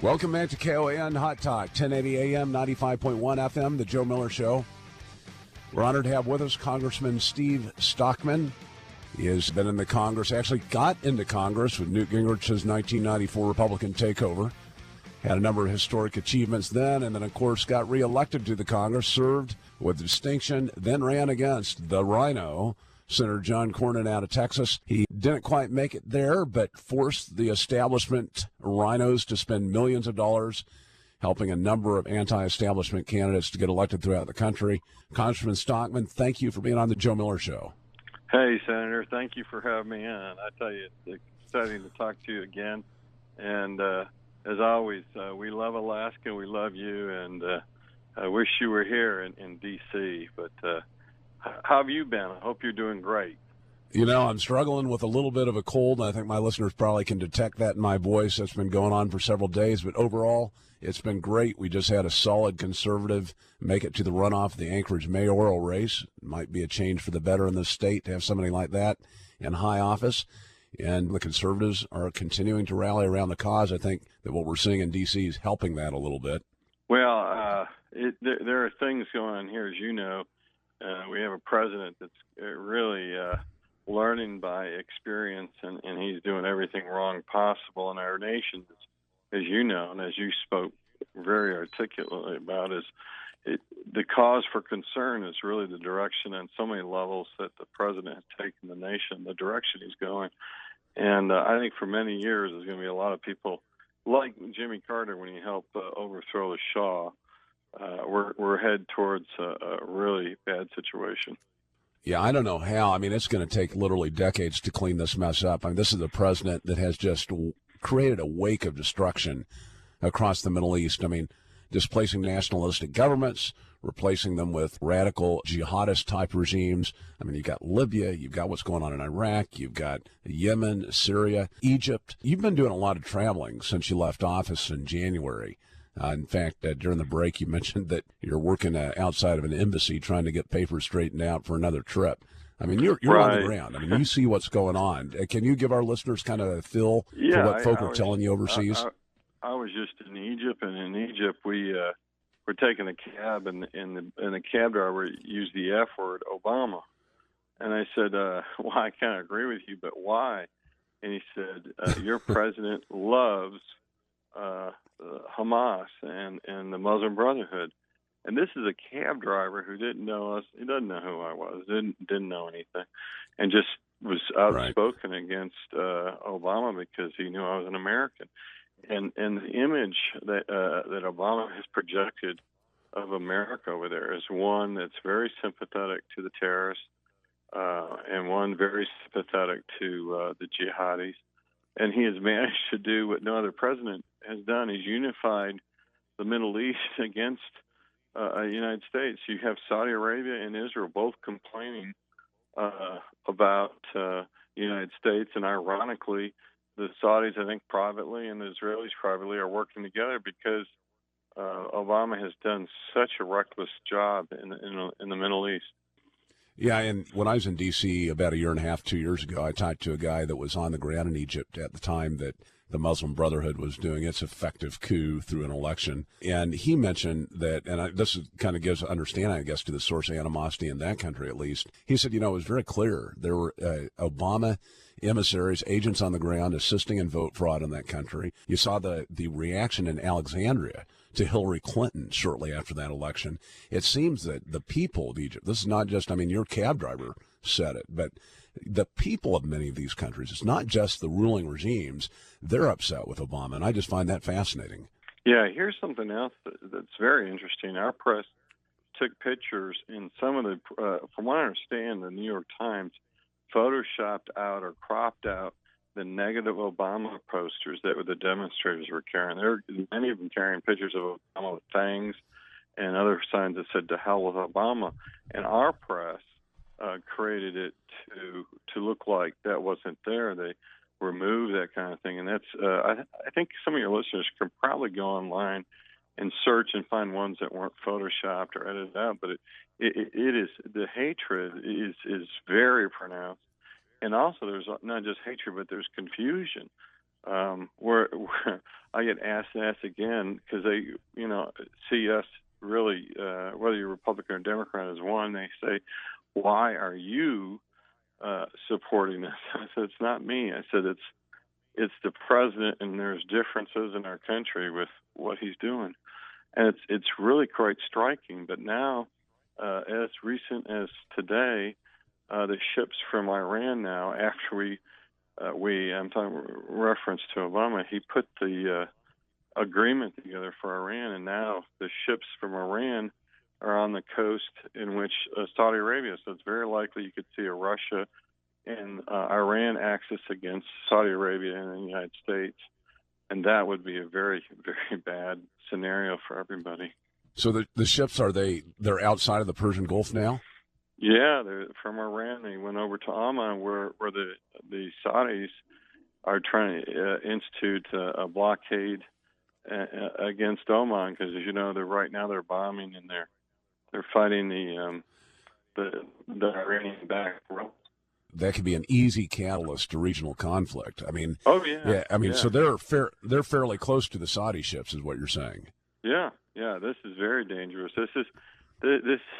Welcome back to KOAN Hot Talk, 1080 AM, 95.1 FM, The Joe Miller Show. We're honored to have with us Congressman Steve Stockman. He has been in the Congress, actually got into Congress with Newt Gingrich's 1994 Republican takeover. Had a number of historic achievements then, and then, of course, got reelected to the Congress, served with distinction, then ran against the Rhino, Senator John Cornyn out of Texas. He didn't quite make it there, but forced the establishment rhinos to spend millions of dollars helping a number of anti-establishment candidates to get elected throughout the country. Congressman Stockman, thank you for being on the Joe Miller Show. Hey, Senator, thank you for having me on. I tell you, it's exciting to talk to you again. And as always, we love Alaska, we love you, and I wish you were here in D.C., but how have you been? I hope you're doing great. You know, I'm struggling with a little bit of a cold. I think my listeners probably can detect that in my voice. That's been going on for several days, but overall, it's been great. We just had a solid conservative make it to the runoff of the Anchorage mayoral race. It might be a change for the better in this state to have somebody like that in high office. And the conservatives are continuing to rally around the cause. I think that what we're seeing in D.C. is helping that a little bit. Well, there are things going on here, as you know. We have a president that's really learning by experience, and he's doing everything wrong possible in our nation, as you know, and as you spoke very articulately about, the cause for concern is really the direction on so many levels that the president has taken the nation, the direction he's going. And I think for many years there's going to be a lot of people like Jimmy Carter when he helped overthrow the Shah. We're headed towards a really bad situation. Yeah, I don't know how. I mean, it's going to take literally decades to clean this mess up. I mean, this is a president that has just created a wake of destruction across the Middle East. I mean, displacing nationalistic governments, replacing them with radical jihadist-type regimes. I mean, you've got Libya, you've got what's going on in Iraq, you've got Yemen, Syria, Egypt. You've been doing a lot of traveling since you left office in January. In fact, during the break, you mentioned that you're working outside of an embassy trying to get papers straightened out for another trip. I mean, you're right on the ground. I mean, you see what's going on. Can you give our listeners kind of a feel for what folk are telling you overseas? I was just in Egypt, and in Egypt we're taking a cab, and the cab driver used the F word, Obama. And I said, well, I kind of agree with you, but why? And he said, your president loves Hamas and the Muslim Brotherhood. And this is a cab driver who didn't know us. He doesn't know who I was, didn't know anything, and just was outspoken against Obama because he knew I was an American. And the image that Obama has projected of America over there is one that's very sympathetic to the terrorists and one very sympathetic to the jihadis. And he has managed to do what no other president has done. He's unified the Middle East against the United States. You have Saudi Arabia and Israel both complaining about the United States, and ironically, the Saudis, I think privately, and the Israelis privately are working together because Obama has done such a reckless job in the Middle East. Yeah, and when I was in D.C. about a year and a half, 2 years ago, I talked to a guy that was on the ground in Egypt at the time that the Muslim Brotherhood was doing its effective coup through an election. And he mentioned that, and this kind of gives understanding, I guess, to the source of animosity in that country at least. He said, it was very clear. There were Obama emissaries, agents on the ground assisting in vote fraud in that country. You saw the reaction in Alexandria to Hillary Clinton shortly after that election. It seems that the people of Egypt, this is not just, your cab driver said it, but the people of many of these countries, it's not just the ruling regimes, they're upset with Obama, and I just find that fascinating. Yeah, here's something else that's very interesting. Our press took pictures, and some of the, from what I understand, the New York Times photoshopped out or cropped out the negative Obama posters that the demonstrators were carrying. There were many of them carrying pictures of Obama with fangs and other signs that said "to hell with Obama." And our press created it to look like that wasn't there. They removed that kind of thing, and that's. I think some of your listeners can probably go online and search and find ones that weren't photoshopped or edited out. But it is, the hatred is very pronounced. And also, there's not just hatred, but there's confusion where I get asked and asked again because they, see us really, whether you're Republican or Democrat, as one. They say, "Why are you supporting this?" I said, "It's not me." I said, "It's the president, and there's differences in our country with what he's doing." And it's really quite striking. But now, as recent as today, the ships from Iran now, after I'm talking reference to Obama, he put the agreement together for Iran, and now the ships from Iran are on the coast in which Saudi Arabia. So it's very likely you could see a Russia and Iran axis against Saudi Arabia and the United States. And that would be a very, very bad scenario for everybody. So the ships, they're outside of the Persian Gulf now? Yeah, they're from Iran. They went over to Oman, where the Saudis are trying to institute a blockade against Oman, because, as you know, they're bombing and they're fighting the Iranian-backed rebels. That could be an easy catalyst to regional conflict. I mean, so they're fairly close to the Saudi ships, is what you're saying. Yeah. This is very dangerous. This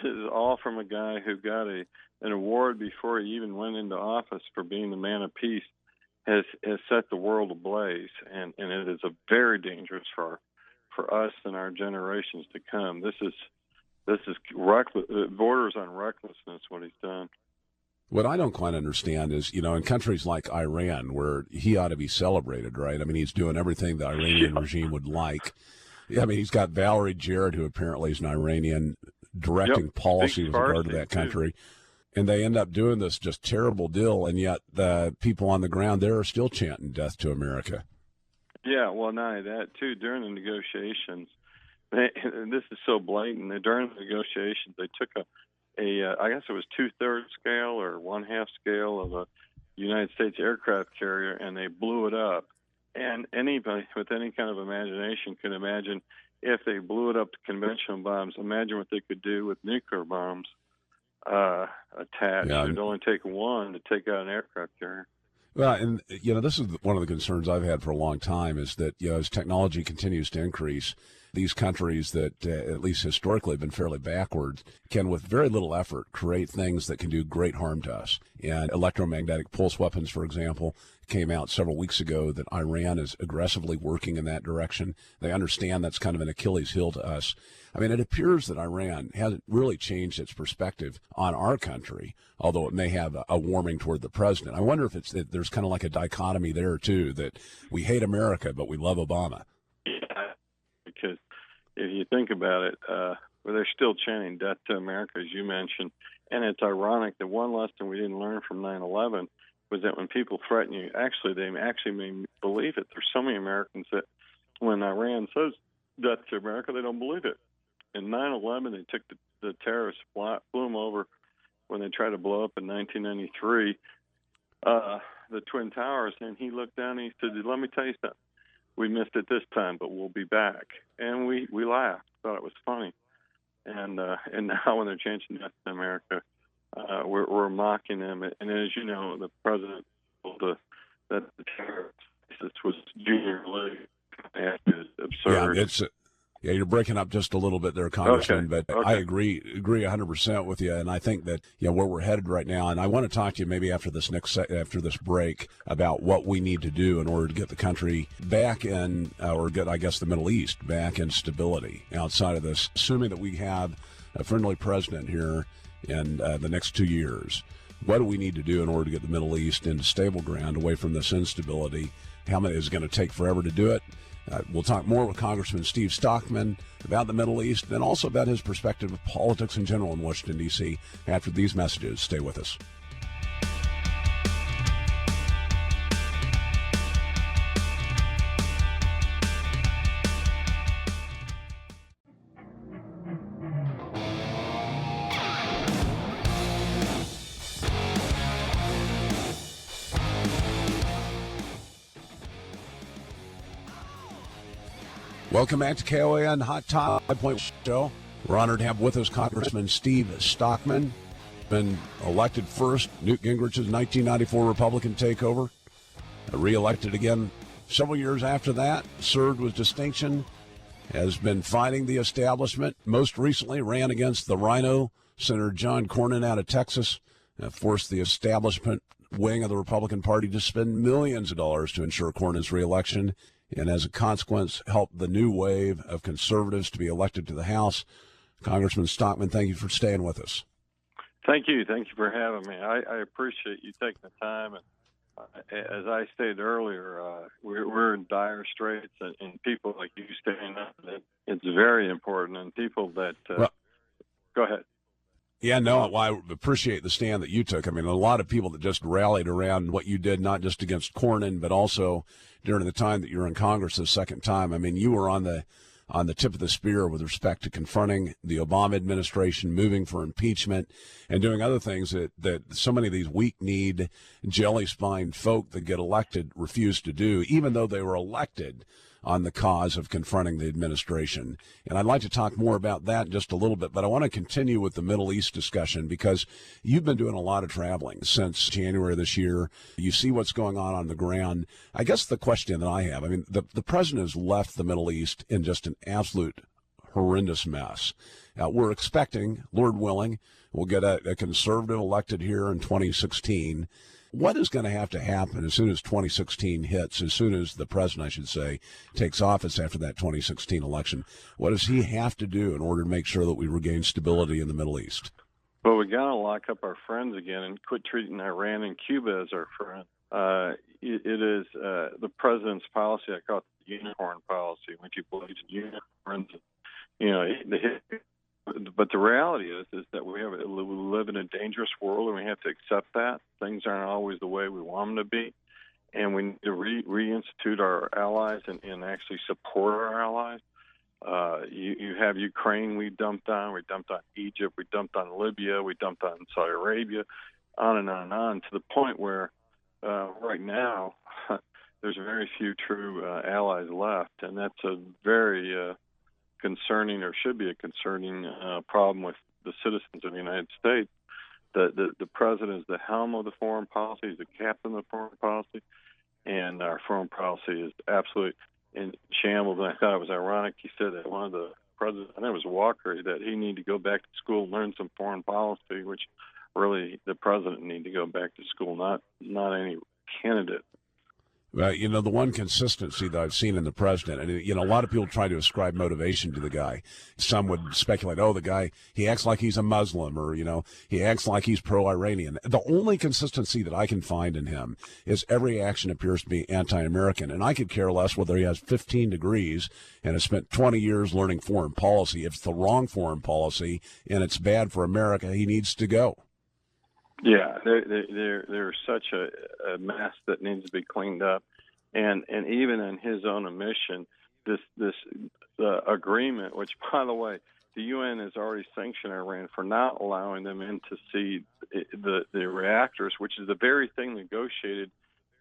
is all from a guy who got an award before he even went into office for being the man of peace. Has set the world ablaze, and it is very dangerous for us and our generations to come. This is reckless. It borders on recklessness what he's done. What I don't quite understand is, in countries like Iran, where he ought to be celebrated, right? I mean, he's doing everything the Iranian regime would like. Yeah, I mean, he's got Valerie Jarrett, who apparently is an Iranian, directing policy with regard to that country. Too. And they end up doing this just terrible deal, and yet the people on the ground there are still chanting death to America. Yeah, well, not only that, too, during the negotiations, and this is so blatant, during the negotiations, they took I guess it was 2/3 scale or 1/2 scale of a United States aircraft carrier, and they blew it up. And anybody with any kind of imagination can imagine if they blew it up to conventional bombs, imagine what they could do with nuclear bombs attached. Yeah. It'd only take one to take out an aircraft carrier. Well, and, this is one of the concerns I've had for a long time is that, as technology continues to increase, these countries that, at least historically, have been fairly backwards can, with very little effort, create things that can do great harm to us. And electromagnetic pulse weapons, for example, came out several weeks ago that Iran is aggressively working in that direction. They understand that's kind of an Achilles heel to us. I mean, it appears that Iran hasn't really changed its perspective on our country, although it may have a warming toward the president. I wonder if there's kind of like a dichotomy there, too, that we hate America, but we love Obama. Yeah, because if you think about it, they're still chanting death to America, as you mentioned. And it's ironic that one lesson we didn't learn from 9/11 was that when people threaten you, they actually may believe it. There's so many Americans that when Iran says death to America, they don't believe it. In 9/11, they took the terrorists, flew them over when they tried to blow up in 1993, the Twin Towers, and he looked down and he said, "Let me tell you something. We missed it this time, but we'll be back." And we laughed, thought it was funny. And now when they're changing death to America, we're mocking them. And as you know, the president told that the terrorist was junior league. It's absurd. Yeah, you're breaking up just a little bit there, Congressman, okay. But I agree 100% with you, and I think that where we're headed right now, and I want to talk to you maybe after this break about what we need to do in order to get the country back in, or get, I guess, the Middle East back in stability outside of this, assuming that we have a friendly president here in the next 2 years. What do we need to do in order to get the Middle East into stable ground away from this instability? How many is it going to take forever to do it? We'll talk more with Congressman Steve Stockman about the Middle East and also about his perspective of politics in general in Washington, D.C. after these messages. Stay with us. Welcome back to KOAN Hot Top 5.1 Show. We're honored to have with us Congressman Steve Stockman. Been elected first, Newt Gingrich's 1994 Republican takeover. Re-elected again Several years after that, served with distinction, has been fighting the establishment. Most recently ran against the Rhino, Senator John Cornyn out of Texas, forced the establishment wing of the Republican Party to spend millions of dollars to ensure Cornyn's reelection, and as a consequence, helped the new wave of conservatives to be elected to the House. Congressman Stockman, thank you for staying with us. Thank you. Thank you for having me. I appreciate you taking the time. And as I stated earlier, we're in dire straits, and people like you staying up, it's very important. And people that go ahead. Yeah, no, well, I appreciate the stand that you took. I mean, a lot of people that just rallied around what you did, not just against Cornyn, but also during the time that you were in Congress the second time. I mean, you were on the tip of the spear with respect to confronting the Obama administration, moving for impeachment, and doing other things that so many of these weak-kneed, jelly-spined folk that get elected refuse to do, even though they were elected on the cause of confronting the administration. And I'd like to talk more about that in just a little bit, but I want to continue with the Middle East discussion because you've been doing a lot of traveling since January of this year. You see what's going on the ground. I guess the question that I have, I mean, the president has left the Middle East in just an absolute horrendous mess. We're expecting, Lord willing, we'll get a conservative elected here in 2016. What is going to have to happen as soon as 2016 hits, as soon as the president, I should say, takes office after that 2016 election? What does he have to do in order to make sure that we regain stability in the Middle East? Well, we got to lock up our friends again and quit treating Iran and Cuba as our friend. It is the president's policy. I call it the unicorn policy. When people believe in unicorns, but the reality is that we live in a dangerous world, and we have to accept that things aren't always the way we want them to be, and we need to reinstitute our allies and actually support our allies. You have Ukraine. We dumped on Egypt. We dumped on Libya. We dumped on Saudi Arabia, on and on and on, to the point where right now there's very few true allies left, and that's a very concerning, or should be a concerning problem with the citizens of the United States. The president is the helm of the foreign policy, he's the captain of the foreign policy, and our foreign policy is absolutely in shambles. And I thought it was ironic he said that one of the presidents, I think it was Walker, that he needed to go back to school and learn some foreign policy, which really the president need to go back to school, not any candidate. The one consistency that I've seen in the president, and, a lot of people try to ascribe motivation to the guy. Some would speculate, the guy, he acts like he's a Muslim, or, he acts like he's pro-Iranian. The only consistency that I can find in him is every action appears to be anti-American. And I could care less whether he has 15 degrees and has spent 20 years learning foreign policy. If it's the wrong foreign policy and it's bad for America, he needs to go. Yeah, they're such a mess that needs to be cleaned up, and even in his own admission, this agreement, which, by the way, the UN has already sanctioned Iran for not allowing them in to see the reactors, which is the very thing negotiated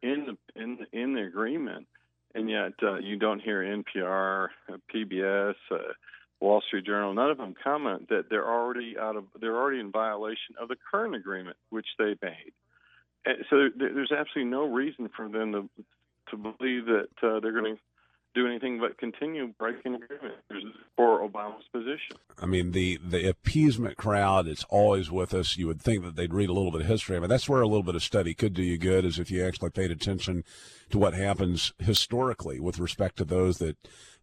in the agreement, and yet you don't hear NPR, PBS. Wall Street Journal, none of them comment that they're already in violation of the current agreement which they made. And so there's absolutely no reason for them to believe that they're going to do anything but continue breaking agreement for Obama's position. I mean, the appeasement crowd is always with us. You would think that they'd read a little bit of history. I mean, that's where a little bit of study could do you good, is if you actually paid attention to what happens historically with respect to those that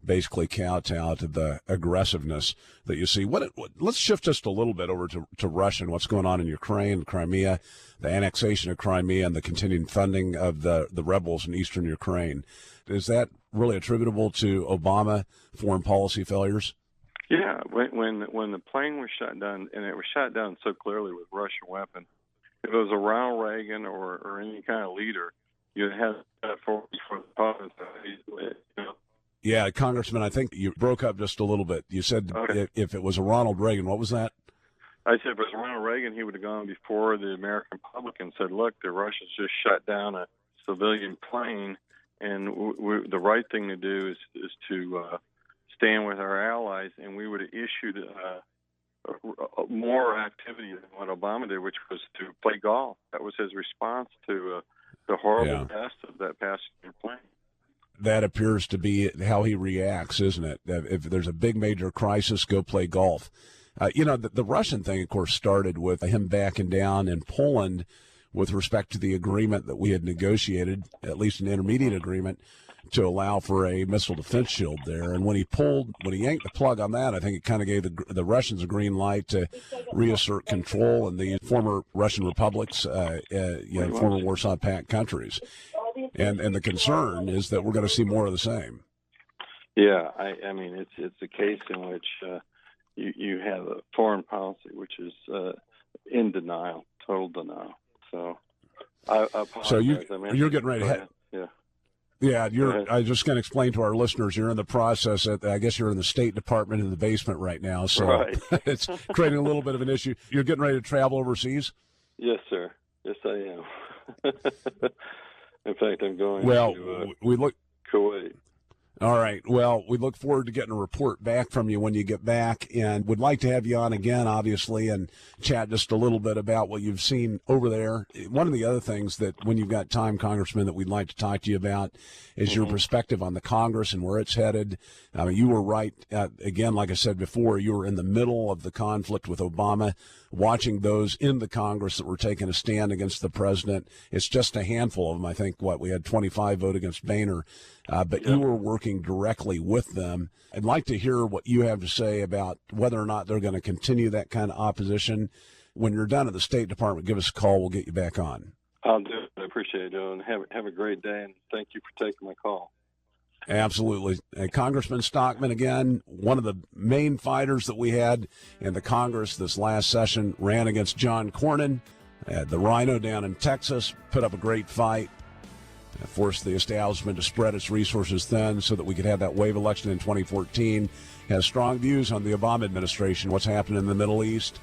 basically kowtow to the aggressiveness that you see. Let's shift just a little bit over to Russia and what's going on in Ukraine, Crimea, the annexation of Crimea, and the continuing funding of the rebels in eastern Ukraine. Is that really attributable to Obama foreign policy failures? Yeah, when the plane was shot down, and it was shot down so clearly with Russian weapons, if it was a Ronald Reagan or any kind of leader, you'd have that for the province. Yeah, Congressman, I think you broke up just a little bit. You said if it was a Ronald Reagan, what was that? I said if it was Ronald Reagan, he would have gone before the American public and said, look, the Russians just shot down a civilian plane, and the right thing to do is to stand with our allies, and we would have issued more activity than what Obama did, which was to play golf. That was his response to the horrible death of that passenger plane. That appears to be how he reacts, isn't it? If there's a big major crisis, go play golf. The Russian thing, of course, started with him backing down in Poland with respect to the agreement that we had negotiated, at least an intermediate agreement, to allow for a missile defense shield there. And when he yanked the plug on that, I think it kind of gave the Russians a green light to reassert control in the former Russian republics, former Warsaw Pact countries. And the concern is that we're going to see more of the same. Yeah, I mean, it's a case in which you have a foreign policy which is in denial, total denial. So I apologize. So you're getting ready to head. Yeah, I was just going to explain to our listeners, you're in the process, I guess you're in the State Department in the basement right now, so right. It's creating a little bit of an issue. You're getting ready to travel overseas? Yes, sir. Yes, I am. In fact, I'm going to Kuwait. All right. Well, we look forward to getting a report back from you when you get back, and would like to have you on again, obviously, and chat just a little bit about what you've seen over there. One of the other things that, when you've got time, Congressman, that we'd like to talk to you about is your perspective on the Congress and where it's headed. I mean, you were right. Again, like I said before, you were in the middle of the conflict with Obama, watching those in the Congress that were taking a stand against the president. It's just a handful of them. I think, we had 25 vote against Boehner. But you were working directly with them. I'd like to hear what you have to say about whether or not they're going to continue that kind of opposition. When you're done at the State Department, give us a call. We'll get you back on. I'll do it. I appreciate it, Joe, and have a great day, and thank you for taking my call. Absolutely. Congressman Stockman, again, one of the main fighters that we had in the Congress this last session, ran against John Cornyn, the Rhino down in Texas, put up a great fight. Forced the establishment to spread its resources thin so that we could have that wave election in 2014. Has strong views on the Obama administration, what's happening in the Middle East,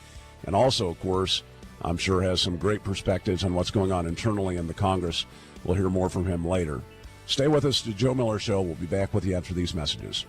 and also, of course, I'm sure has some great perspectives on what's going on internally in the Congress. We'll hear more from him later. Stay with us. The Joe Miller Show. We'll be back with you after these messages.